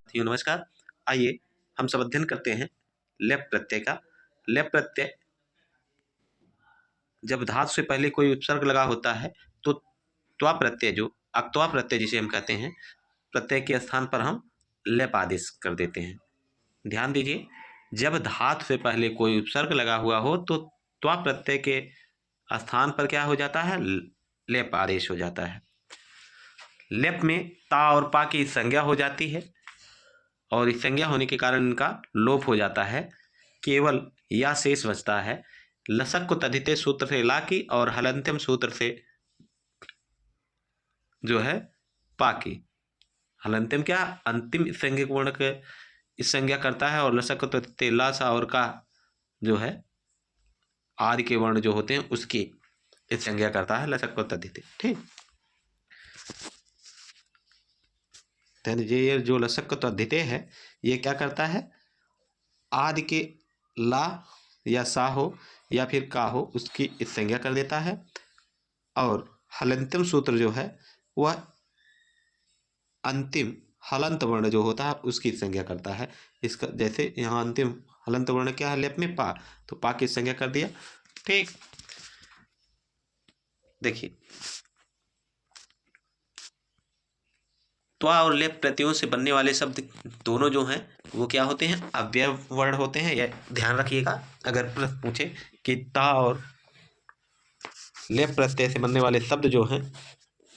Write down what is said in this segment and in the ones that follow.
साथियों नमस्कार। आइए हम सब अध्ययन करते हैं लेप प्रत्यय का। लेप प्रत्यय जब धातु से पहले कोई उपसर्ग लगा होता है तो त्वा प्रत्यय जो अक्त्वा प्रत्यय जिसे हम कहते हैं, प्रत्यय के स्थान पर हम लेप आदेश कर देते हैं। ध्यान दीजिए, जब धातु से पहले कोई उपसर्ग लगा हुआ हो तो त्वा प्रत्यय के स्थान पर क्या हो जाता है? लेप आदेश हो जाता है। लेप में ता और पा की संज्ञा हो जाती है और इस संज्ञा होने के कारण इनका लोप हो जाता है। केवल या शेष बचता है। लसक को तद्धिते सूत्र से लाकी और हलंत्यम सूत्र से जो है पाकी। हलंत्यम क्या? अंतिम संज्ञक वर्ण के इस संज्ञा करता है और लसक को तद्धिते ला सा और का जो है आदि के वर्ण जो होते हैं उसकी इस संज्ञा करता है लसक को तद्धिते। ठीक, ये जो लसक को तद्धिते है ये क्या करता है? आदि के ला या सा हो या फिर का हो उसकी इस संज्ञा कर देता है और हलंत्यम सूत्र जो है वह अंतिम हलंत वर्ण जो होता है उसकी संज्ञा करता है। इसका जैसे यहाँ अंतिम हलंत वर्ण क्या है? लेप में पा, तो पा की संज्ञा कर दिया। ठीक, देखिए त्वा और लेप प्रत्ययों से बनने वाले शब्द दोनों जो हैं वो क्या होते हैं? अव्यय वर्ण होते हैं। यह ध्यान रखिएगा, अगर प्रश्न पूछे कि ता और लेप प्रत्यय से बनने वाले शब्द जो हैं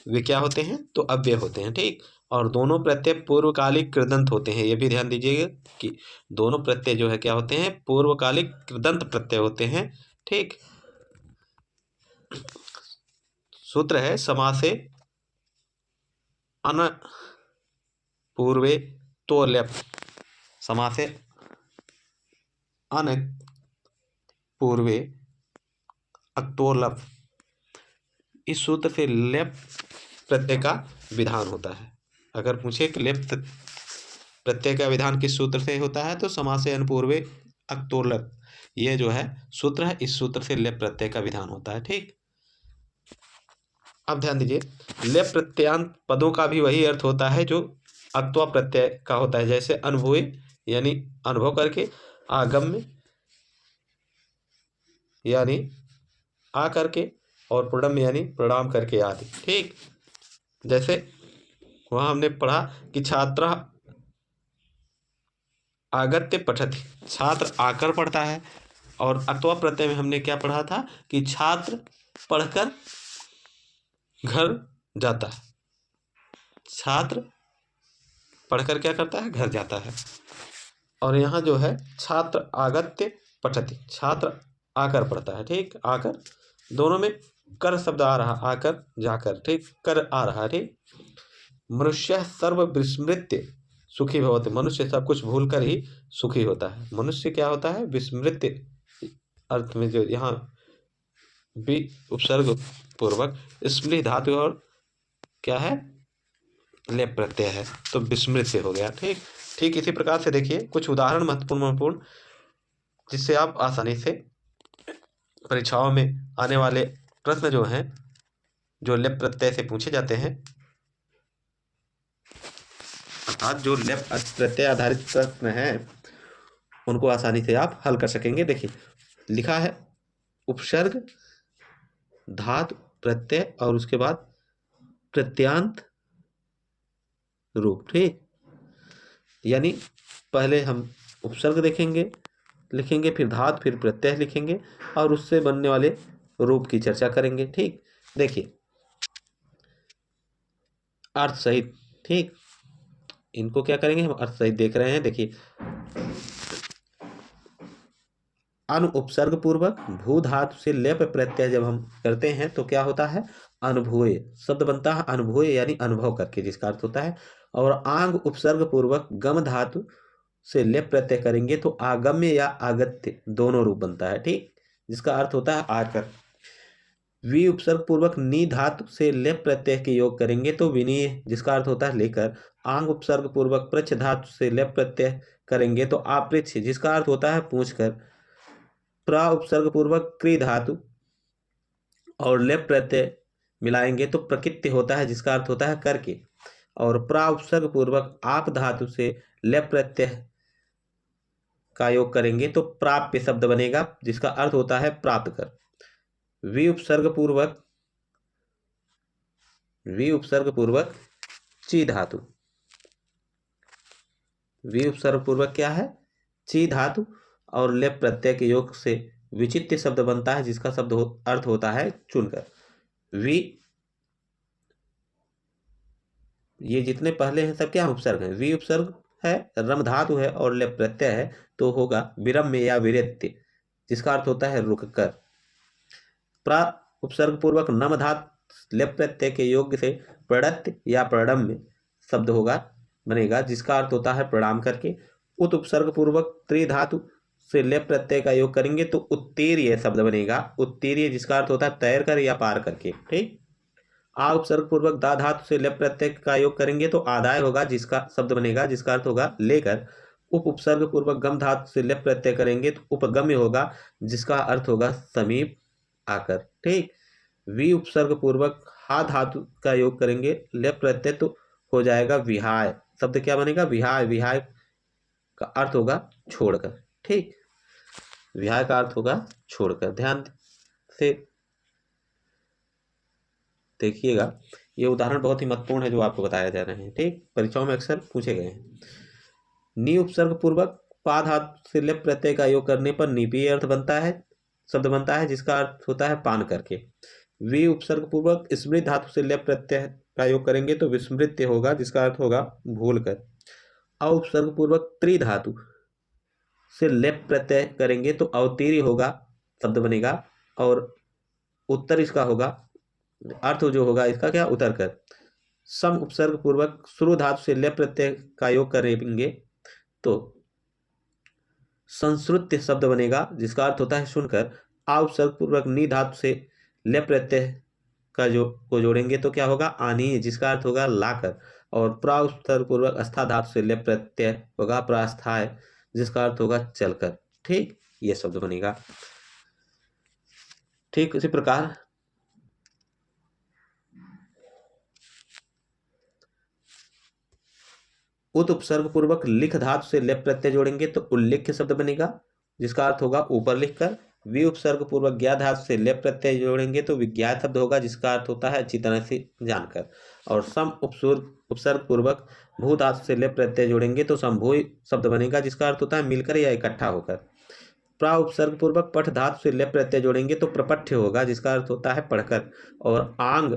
वे क्या होते हैं? तो अव्यय होते हैं। ठीक, और दोनों प्रत्यय पूर्वकालिक कृदंत होते हैं। ये भी ध्यान दीजिएगा कि दोनों प्रत्यय जो है क्या होते हैं? पूर्वकालिक कृदंत प्रत्यय होते हैं। ठीक, सूत्र है समासे अन पूर्वे तो लेप, समासे अन पूर्वे अक्तोलप, इस सूत्र से लेप प्रत्यय का विधान होता है। अगर पूछे कि लेप प्रत्यय का विधान किस सूत्र से होता है तो समासे अनुपूर्वे अक्तोलप, ये जो है सूत्र है, इस सूत्र से लेप प्रत्यय का विधान होता है। ठीक, अब ध्यान दीजिए, लेप प्रत्यांत पदों का भी वही अर्थ होता है जो अक्त्वा प्रत्यय का होता है। जैसे अनुभूय यानी अनुभव करके, आगम्य यानी आ करके, और प्रणम्य यानी प्रणाम करके आदि। ठीक, जैसे वहाँ हमने पढ़ा कि छात्र आगत्य पठति, छात्र आकर पढ़ता है। और अक्त्वा प्रत्यय में हमने क्या पढ़ा था कि छात्र पढ़कर घर जाता है। छात्र पढ़कर क्या करता है? घर जाता है। और यहाँ जो है छात्र आगत्य पठति, छात्र आकर पढ़ता है। ठीक, आकर, दोनों में कर शब्द आ रहा, आकर जाकर। ठीक, कर आ रहा है। ठीक, मनुष्य सर्व विस्मृत्य सुखी भवति, मनुष्य सब कुछ भूल कर ही सुखी होता है। मनुष्य क्या होता है? विस्मृत्य अर्थ में जो यहाँ भी उपसर्ग पूर्वक स्मृति धातु और क्या है? लेप प्रत्यय है, तो विस्मृत से हो गया। ठीक, ठीक इसी प्रकार से देखिए कुछ उदाहरण महत्वपूर्ण जिससे आप आसानी से परीक्षाओं में आने वाले प्रश्न जो हैं जो लेप प्रत्यय से पूछे जाते हैं, अर्थात जो लेप प्रत्यय आधारित प्रश्न हैं उनको आसानी से आप हल कर सकेंगे। देखिए लिखा है उपसर्ग धातु प्रत्यय और उसके बाद प्रत्यांत रूप। ठीक, यानी पहले हम उपसर्ग देखेंगे, लिखेंगे, फिर धातु, फिर प्रत्यय लिखेंगे और उससे बनने वाले रूप की चर्चा करेंगे। ठीक, देखिए अर्थ सहित। ठीक, इनको क्या करेंगे हम? अर्थ सहित देख रहे हैं। देखिए अनु उपसर्ग पूर्वक भू धातु से लेप प्रत्यय जब हम करते हैं तो क्या होता है? अनुभूय शब्द बनता है। अनुभूय यानी अनुभव करके, जिसका अर्थ होता है। और आंग उपसर्ग पूर्वक गम धातु से लेप प्रत्यय करेंगे तो आगम्य या आगत्य दोनों रूप बनता है। ठीक, जिसका अर्थ होता है आकर। वी उपसर्ग पूर्वक नी धातु से लेप प्रत्यय के योग करेंगे तो विनीय, जिसका अर्थ होता है लेकर। आंग उपसर्ग पूर्वक प्रच्छ धातु से लेप प्रत्यय करेंगे तो आपृच्छ, जिसका अर्थ होता है पूछ कर। प्रा उपसर्ग पूर्वक क्री धातु और लेप प्रत्यय मिलाएंगे तो प्रकृत्य होता है, जिसका अर्थ होता है करके। और प्रा उपसर्ग पूर्वक आप धातु से लेप प्रत्यय का योग करेंगे तो प्राप्य शब्द बनेगा, जिसका अर्थ होता है प्राप्त कर। वी उपसर्ग पूर्वक ची धातु, वी उपसर्ग पूर्वक क्या है, ची धातु, और लेप प्रत्यय के योग से विचित्र शब्द बनता है, जिसका अर्थ होता है चुनकर। वी, ये जितने पहले हैं सब क्या उपसर्ग है, वी उपसर्ग है, रम धातु है और लेप प्रत्यय है, तो होगा विरम्य या विरेत्य, जिसका अर्थ होता है रुक कर। प्रा उपसर्ग पूर्वक नम धातु लेप प्रत्यय के योग से प्रणत्य या प्रणम्य शब्द होगा, बनेगा, जिसका अर्थ होता है प्रणाम करके। उत उपसर्ग पूर्वक त्रिधातु से लेप प्रत्यय का योग करेंगे तो उत्तीर्य शब्द बनेगा, उत्तीर्य, जिसका अर्थ होता है तैर कर या पार करके। ठीक। आ उपसर्ग पूर्वक दा धातु से लेप प्रत्यय का योग करेंगे तो आदाय होगा, जिसका शब्द बनेगा, जिसका अर्थ होगा लेकर। उप उपसर्ग पूर्वक गम धातु से लेप प्रत्यय करेंगे तो उपगम्य होगा, जिसका अर्थ होगा समीप आकर। ठीक। वी उपसर्ग पूर्वक हा धातु का योग करेंगे लेप प्रत्यय तो हो जाएगा विहाय, शब्द क्या बनेगा, विहाय, विहाय का अर्थ होगा छोड़कर। ठीक। विहाय का अर्थ होगा छोड़कर। ध्यान से देखिएगा, ये उदाहरण बहुत ही महत्वपूर्ण है जो आपको बताया जा रहे हैं। ठीक, परीक्षाओं में अक्सर पूछे गए हैं। नी उपसर्ग पूर्वक पा धातु से लेप प्रत्यय का योग करने पर निपीय अर्थ बनता है, शब्द बनता है, जिसका अर्थ होता है पान करके। वी उपसर्ग पूर्वक स्मृत धातु से लेप प्रत्यय का योग करेंगे तो विस्मृत्य होगा, जिसका अर्थ होगा भूल कर। अ उपसर्ग पूर्वक त्रि धातु से लेप प्रत्यय करेंगे तो अवतीर्य होगा, शब्द बनेगा, और उत्तर इसका होगा, अर्थ जो होगा इसका क्या, उतर कर। सम उपसर्ग पूर्वक शुरू धातु से लेप प्रत्यय का योग करेंगे तो संस्कृत्य शब्द बनेगा, जिसका अर्थ होता है सुनकर। आ उपसर्ग पूर्वक नी धातु से लेप प्रत्यय का को जोड़ेंगे तो क्या होगा, आनी, जिसका अर्थ होगा लाकर। और प्रा उपसर्ग पूर्वक अस्था धातु से लेप प्रत्यय होगा प्रास्थाय, जिसका अर्थ होगा चलकर। ठीक, ये शब्द बनेगा। ठीक इसी प्रकार उत उपसर्ग पूर्वक लिख धातु से लेप प्रत्यय जोड़ेंगे तो उल्लेख्य शब्द बनेगा, जिसका अर्थ होगा ऊपर लिखकर। वी उपसर्ग पूर्वक ज्ञा धातु से लेप प्रत्यय जोड़ेंगे तो विज्ञात शब्द होगा, जिसका अर्थ होता है अच्छी तरह से जानकर। और सम उपसर्ग पूर्वक भू धातु से लेप प्रत्यय जोड़ेंगे तो संभूय शब्द बनेगा, जिसका अर्थ होता है मिलकर या इकट्ठा होकर। प्रा उपसर्ग पूर्वक पठ धातु से लेप प्रत्यय जोड़ेंगे तो प्रपठ्य होगा, जिसका अर्थ होता है पढ़कर। और आंग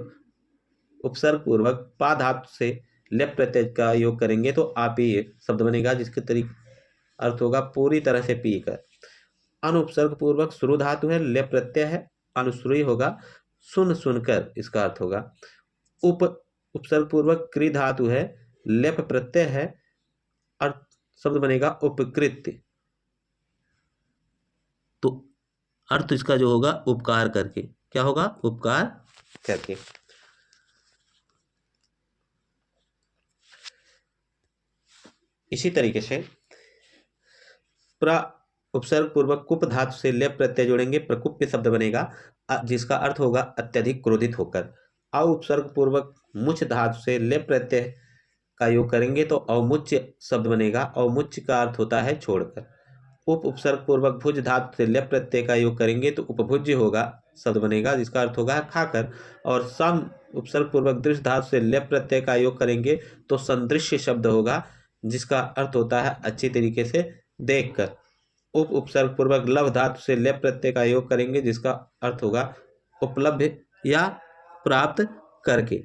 उपसर्ग पूर्वक पा धातु से लेप प्रत्यय का योग करेंगे तो आपीय शब्द बनेगा, जिसके अर्थ होगा पूरी तरह से पी कर। अन उपसर्ग पूर्वक शुरू धातु है, लेप प्रत्यय है, अनुश्रूय होगा, सुन सुनकर, इसका अर्थ होगा। उप उपसर्ग पूर्वक क्री धातु है, लेप प्रत्यय है, अर्थ शब्द बनेगा उपकृत्य, तो अर्थ इसका जो होगा उपकार करके, क्या होगा, उपकार करके। इसी तरीके से प्र उपसर्ग पूर्वक कुप धातु से लेप प्रत्यय जोड़ेंगे, प्रकुप्य शब्द बनेगा, जिसका अर्थ होगा अत्यधिक क्रोधित होकर। अ उपसर्ग पूर्वक मुच धातु से लेप प्रत्यय का योग करेंगे तो अवमुच्य शब्द बनेगा, अवमुच्य का अर्थ होता है छोड़कर। उप उपसर्ग पूर्वक भुज धातु से लेप प्रत्यय का योग करेंगे तो उपभुज्य होगा, शब्द बनेगा, जिसका अर्थ होगा खाकर। और सम उपसर्ग पूर्वक दृश्य धातु से लेप प्रत्यय का योग करेंगे तो संदृश्य शब्द होगा, जिसका अर्थ होता है अच्छी तरीके से देखकर। उप उपसर्ग पूर्वक लव धातु से लेप प्रत्यय का योग करेंगे, जिसका अर्थ होगा उपलब्ध या प्राप्त करके।